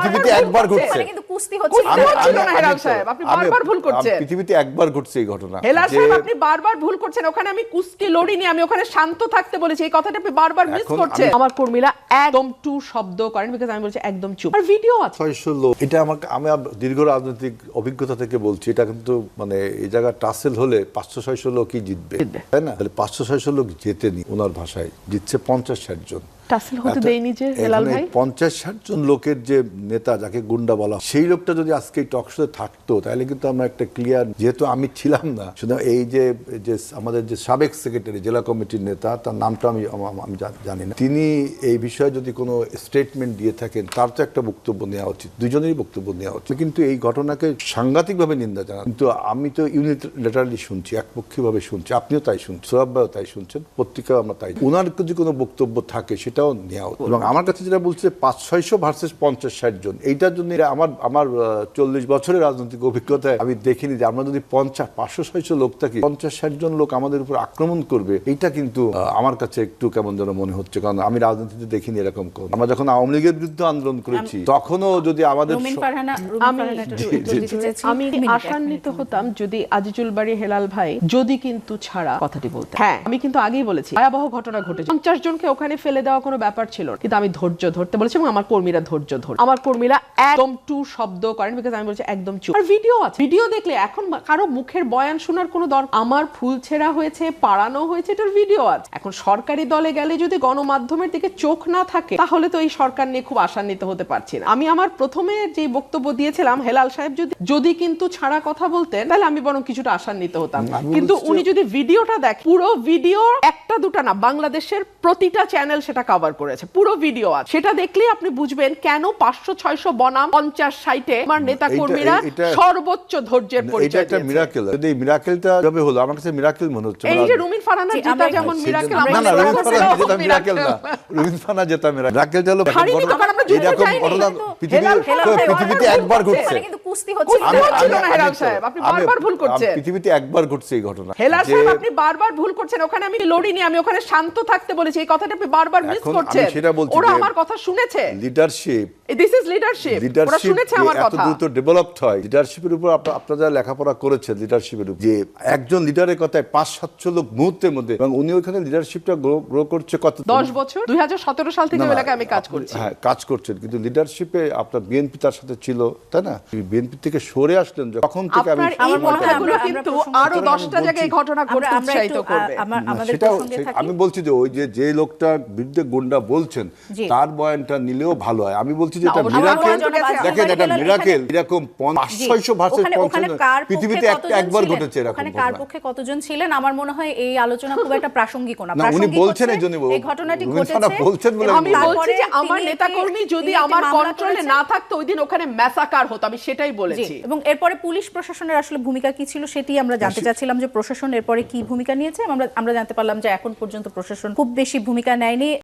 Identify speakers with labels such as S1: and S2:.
S1: পৃথিবীতে একবার ঘটছে,
S2: কিন্তু কুস্তি হচ্ছে
S3: না হেলাল সাহেব, আপনি বারবার ভুল করছেন।
S1: পৃথিবীতে একবার ঘটছে এই ঘটনা।
S3: হেলাল সাহেব আপনি বারবার ভুল করছেন। ওখানে আমি কুস্তি লড়িনি, আমি ওখানে শান্ত থাকতে বলেছি। এই কথাটা আপনি বারবার মিস করছেন। আমার কর্মীরা একদম টু শব্দ করেন, বিকজ আমি বলছি একদম চুপ। আর ভিডিও আছে
S1: 600 লোক। এটা আমাকে, আমি দীর্ঘ রাজনৈতিক অভিজ্ঞতা থেকে বলছি, এটা কিন্তু মানে এই জায়গা টাসেল হলে 500-600 লোকই জিতবে, তাই না? তাহলে 500-600 লোক জেতেনি, ওনার ভাষায় জিতছে 50-60 জন।
S3: টাসেল হতে দেয়নি যে হেলাল ভাই।
S1: 50-60 জন লোকের যে নেতা, যাকে গুন্ডা বলা, সেই লোকটা যদি আজকে এই টক শোতে থাকতো, তাহলে কিন্তু আমরা একটা ক্লিয়ার, যেহেতু আমি ছিলাম না, শুধু এই যে আমাদের যে সাবেক সেক্রেটারি, জেলা কমিটির নেতা, তার নামটা আমি জানি না, তিনি এই বিষয়ে যদি কোনো স্টেটমেন্ট দিয়ে থাকেন, তার তো একটা বক্তব্য নেওয়া উচিত, দুজনেরই বক্তব্য নেওয়া উচিত। কিন্তু এই ঘটনাকে সাংঘাতিকভাবে নিন্দা জানান, কিন্তু আমি তো ইউনিলেটারালি শুনছি, একপক্ষীয়ভাবে শুনছি, আপনিও তাই শুনছেন, সোহাব ভাইও তাই শুনছেন, পত্রিকাও আমরা তাই। ওনার যদি কোনো বক্তব্য থাকে সেটাও নেওয়া উচিত। এবং আমার কাছে যেটা বলছে 500-600 ভার্সেস 50-60 জন, এইটার জন্য আমার 40 বছরের রাজনৈতিক অভিজ্ঞতায় আমি দেখিনি যে আমরা যদি 500-600 লোক থাকি, 50-60 জন লোক আমাদের উপর আক্রমণ করবে, এইটা কিন্তু আমার কাছে একটু কেমন যেন মনে হচ্ছে। কারণ আমি রাজনীতিতে দেখিনি এরকম। আমরা যখন আওয়ামী লীগের বিরুদ্ধে আন্দোলন করেছি, তখনও যদি আমাদের,
S3: আমি আশান্বিত হতাম যদি আজিজুল বাড়ি হেলাল ভাই যদি কিন্তু ছাড়া কথাটি বলতেন। হ্যাঁ, আমি কিন্তু আগেই বলেছি ভয়াবহ ঘটনা ঘটেছে, 50 জনকে ওখানে ফেলে দেওয়া কোনো ব্যাপার ছিল, কিন্তু আমি ধৈর্য ধরতে বলেছি এবং আমার কর্মীরা ধৈর্য ধরে, আমার কর্মীরা একদম টু শব্দ করেন, বিকজ আমি বলছি একদম চুপ। আর ভিডিও আছে, ভিডিও দেখলে এখন কারো মুখের বয়ান শোনার কোনো দরকার, আমার ফুল ছেঁড়া হয়েছে, পাড়ানো হয়েছে, এটার ভিডিও আছে। এখন সরকারি দলে গেলে যদি গণমাধ্যমের দিকে চোখ না থাকে, তাহলে তো এই সরকার নিয়ে খুব আশান্বিত হতে পারছি না। আমি আমার প্রথমে যে বক্তব্য দিয়েছিলাম, হেলাল সাহেব যদি কিন্তু ছাড়া কথা বলতেন, তাহলে আমি বরং কিছুটা আশান্বিত হতাম। কিন্তু উনি যদি ভিডিওটা দেখেন, পুরো ভিডিও, একটা দুটা না, বাংলাদেশের প্রতিটা চ্যানেল সেটা কভার করেছে, পুরো ভিডিও আছে। সেটা দেখলেই আপনি বুঝবেন কেন 500-600 বনাম 50-60-এ আমার নেতা কর্মীরা সর্বোচ্চ ধৈর্যের পরিচয় দিয়েছে।
S1: এটা একটা মিরাকেল। যদি এই মিরাকেলটা যবে হলো, আমার কাছে মিরাকেল মনে হচ্ছে।
S3: এই যে রুমিন ফারহানার জেতা যেমন মিরাকেল,
S1: না না, রুমিন ফারহানা জেতা মিরাকেল না, রুমিন ফারহানা জেতা মিরাকেল। মিরাকেলটা হলো এরকম ঘটনা পৃথিবীতে একবার ঘটছে,
S2: কিন্তু কুস্তি হচ্ছে
S3: না হেলাল সাহেব, আপনি বারবার ভুল করছেন।
S1: পৃথিবীতে একবার ঘটছে এই ঘটনা।
S3: হেলাল সাহেব আপনি বারবার ভুল করছেন। ওখানে আমি লড়িনি, আমি ওখানে শান্ত থাকতে বলেছি। এই কথাটা আপনি বারবার মিস করছেন। ওরা আমার কথা শুনেছে।
S1: Leadership,
S3: this is leadership. ওরা শুনেছে আমার কথা।
S1: এত দ্রুত ডেভেলপড হয় লিডারশিপের উপর। আপনারা যারা লেখাপড়া করেছেন লিডারশিপের উপর, যে একজন লিডারের কথায় 500-700 লোক মুহূর্তের মধ্যে, এবং উনি ওখানে লিডারশিপটা গ্রো করছে কত
S3: 10 বছর, 2017 সাল থেকে এলাকায় আমি কাজ করছি।
S1: হ্যাঁ, কাজ করছেন, কিন্তু লিডারশিপে আপনার বিএনপি তার সাথে ছিল, তাই না? বিএনপি থেকে সরে আসলেন যখন থেকে, আমি
S3: এই কথাগুলো কিন্তু আরো 10টা জায়গায় ঘটনা ঘটতে উৎসাহিত করবে।
S1: আমি বলছি যে ওই যে লোকটার বিরুদ্ধে গুন্ডা বলছেন, তার বয়ানটা নিলেও ভালো হয়। আমি বলছি যে এটা মিরাকেল। দেখেন, এটা মিরাকেল। এরকম 500-600 ভার্সেস 50 পৃথিবীতে একবার ঘটেছে এরকম।
S2: ওখানে কার পক্ষে কতজন ছিলেন আমার মনে হয় এই আলোচনা খুব একটা প্রাসঙ্গিক না।
S1: উনি বলছেন এই জন্য
S2: এই ঘটনাটি ঘটেছে,
S1: বলছেন বলে
S3: আমি বলছি যে আমার নেতাকর্মী যদি আমার কন্ট্রোলে না থাকতো, ওই দিন ওখানে ম্যাসাকার হতো, আমি সেটাই বলেছি।
S2: এবং এরপরে পুলিশ প্রশাসনের আসলে ভূমিকা কি ছিল সেটি আমরা জানতে চাচ্ছিলাম, যে প্রশাসন এরপরে কি ভূমিকা নিয়েছে। আমরা জানতে পারলাম যে এখন পর্যন্ত প্রশাসন খুব বেশি ভূমিকা নেয়নি।